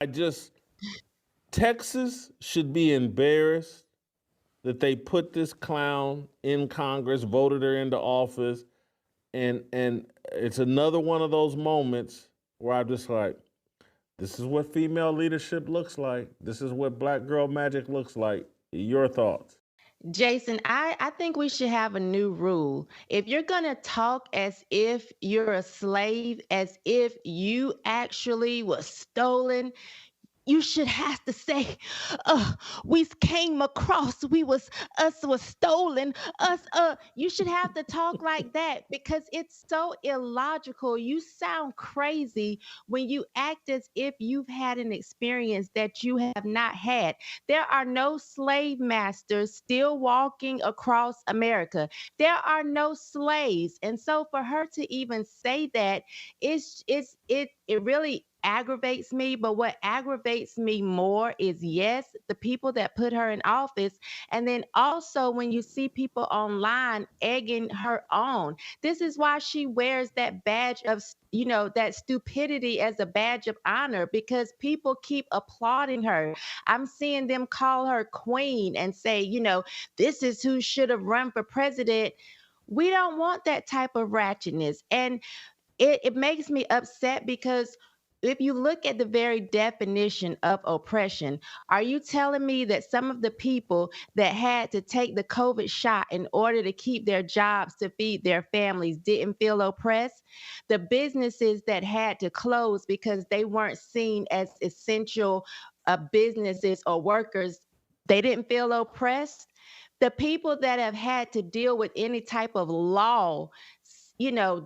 I just, Texas should be embarrassed that they put this clown in Congress, voted her into office, and it's another one of those moments where I'm just like, this is what female leadership looks like. This is what black girl magic looks like. Your thoughts? Jason, I think we should have a new rule. If you're going to talk as if you're a slave, as if you actually was stolen, you should have to say, uh we came across, us was stolen, us you should have to talk like that because it's so illogical. You sound crazy when you act as if you've had an experience that you have not had. There are no slave masters still walking across America. There are no slaves. And so for her to even say that, it really aggravates me. But what aggravates me more is, yes, the people that put her in office, and then also when you see people online egging her on. This is why she wears that badge of, that stupidity as a badge of honor, because people keep applauding her. I'm seeing them call her queen and say, this is who should have run for president. We don't want that type of ratchetness. And it makes me upset because if you look at the very definition of oppression, are you telling me that some of the people that had to take the COVID shot in order to keep their jobs to feed their families didn't feel oppressed? The businesses that had to close because they weren't seen as essential businesses or workers, they didn't feel oppressed? The people that have had to deal with any type of law,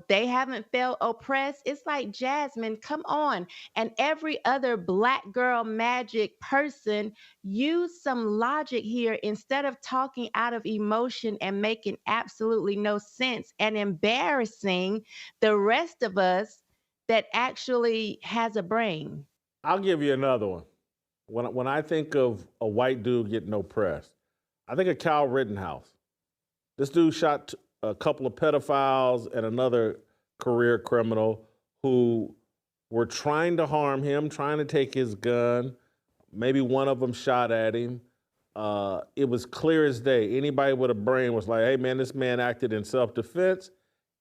they haven't felt oppressed. It's like, Jasmine, come on. And every other black girl magic person, use some logic here instead of talking out of emotion and making absolutely no sense and embarrassing the rest of us that actually has a brain. I'll give you another one. When I think of a white dude getting oppressed, I think of Kyle Rittenhouse. This dude shot a couple of pedophiles and another career criminal who were trying to harm him, trying to take his gun. Maybe one of them shot at him. It was clear as day. Anybody with a brain was like, hey, man, this man acted in self-defense,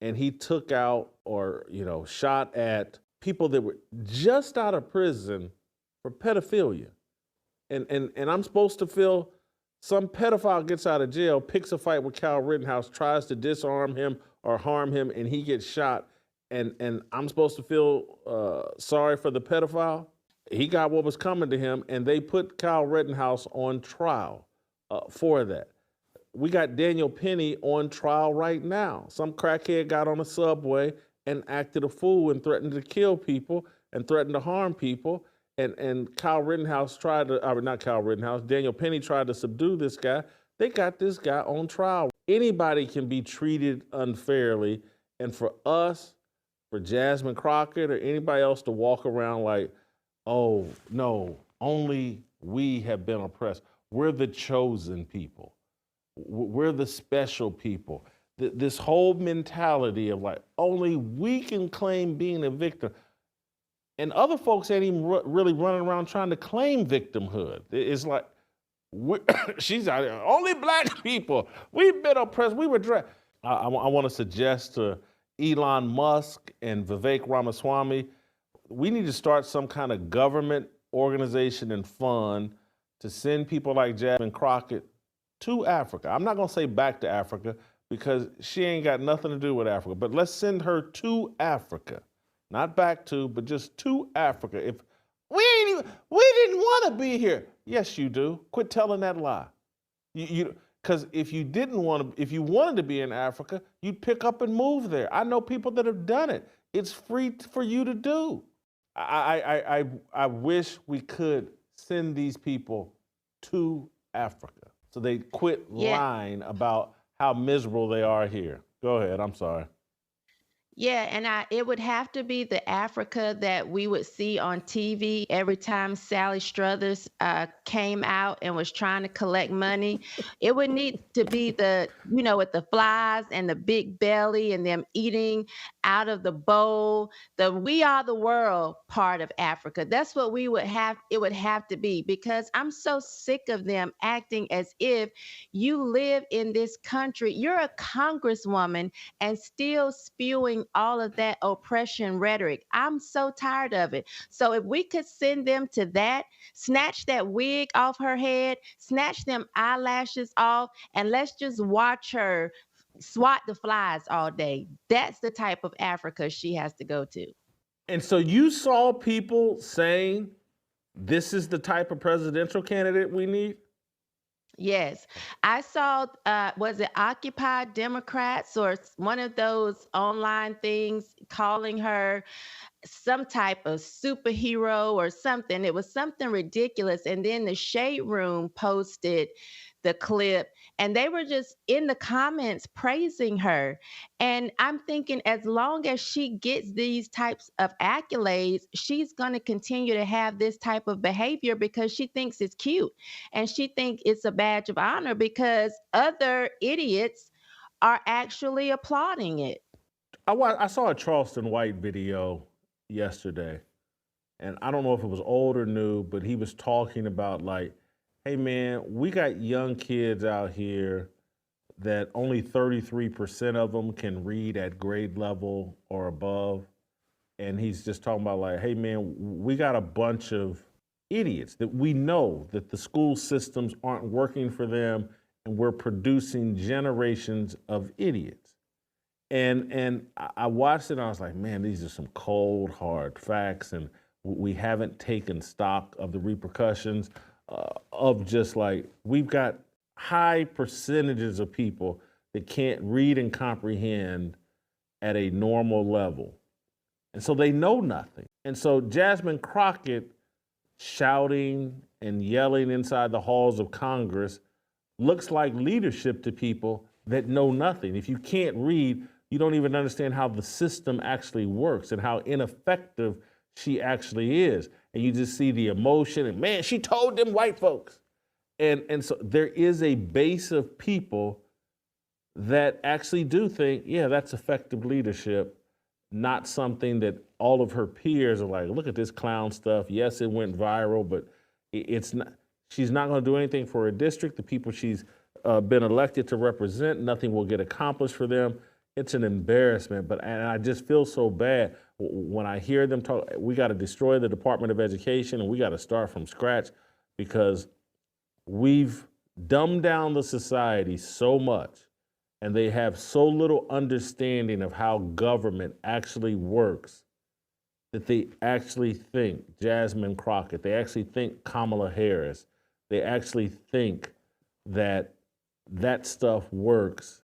and he took out or, shot at people that were just out of prison for pedophilia. And I'm supposed to feel some pedophile gets out of jail, picks a fight with Kyle Rittenhouse, tries to disarm him or harm him, and he gets shot. And I'm supposed to feel sorry for the pedophile? He got what was coming to him, and they put Kyle Rittenhouse on trial for that. We got Daniel Penny on trial right now. Some crackhead got on a subway and acted a fool and threatened to kill people and threatened to harm people. And Kyle Rittenhouse tried to, not Kyle Rittenhouse, Daniel Penny tried to subdue this guy. They got this guy on trial. Anybody can be treated unfairly. And for us, for Jasmine Crockett or anybody else to walk around like, oh, no, only we have been oppressed. We're the chosen people. We're the special people. This whole mentality of like, only we can claim being a victim. And other folks ain't even really running around trying to claim victimhood. It's like, she's out there, only black people. We've been oppressed. We were I want to suggest to Elon Musk and Vivek Ramaswamy, we need to start some kind of government organization and fund to send people like Jasmine Crockett to Africa. I'm not going to say back to Africa because she ain't got nothing to do with Africa, but let's send her to Africa. Not back to, but just to Africa. If we didn't want to be here. Yes, you do. Quit telling that lie. Because if you didn't want to, if you wanted to be in Africa, you'd pick up and move there. I know people that have done it. It's free for you to do. I wish we could send these people to Africa so they quit Yeah. lying about how miserable they are here. Go ahead. I'm sorry. Yeah, and it would have to be the Africa that we would see on TV every time Sally Struthers came out and was trying to collect money. It would need to be with the flies and the big belly and them eating out of the bowl, the we are the world part of Africa. That's what it would have to be, because I'm so sick of them acting as if you live in this country. You're a congresswoman and still spewing all of that oppression rhetoric. I'm so tired of it. So if we could send them to that, snatch that wig off her head, snatch them eyelashes off, and let's just watch her swat the flies all day. That's the type of Africa she has to go to. And so you saw people saying this is the type of presidential candidate we need? Yes, I saw. Was it Occupy Democrats or one of those online things calling her some type of superhero or something. It was something ridiculous. And then the Shade Room posted the clip, and they were just in the comments praising her. And I'm thinking, as long as she gets these types of accolades, she's going to continue to have this type of behavior because she thinks it's cute and she thinks it's a badge of honor because other idiots are actually applauding it. I saw a Charleston White video yesterday, and I don't know if it was old or new, but he was talking about like, hey man, we got young kids out here that only 33% of them can read at grade level or above. And he's just talking about like, hey man, we got a bunch of idiots that we know that the school systems aren't working for them, and we're producing generations of idiots. And I watched it and I was like, man, these are some cold, hard facts, and we haven't taken stock of the repercussions of just like, we've got high percentages of people that can't read and comprehend at a normal level. And so they know nothing. And so Jasmine Crockett shouting and yelling inside the halls of Congress looks like leadership to people that know nothing. If you can't read, you don't even understand how the system actually works and how ineffective she actually is. And you just see the emotion and, man, she told them white folks. And so there is a base of people that actually do think, yeah, that's effective leadership, not something that all of her peers are like, look at this clown stuff. Yes, it went viral, but it's not. She's not going to do anything for her district. The people she's been elected to represent, nothing will get accomplished for them. It's an embarrassment. And I just feel so bad when I hear them talk. We got to destroy the Department of Education, and we got to start from scratch, because we've dumbed down the society so much, and they have so little understanding of how government actually works, that they actually think Jasmine Crockett, they actually think Kamala Harris, they actually think that that stuff works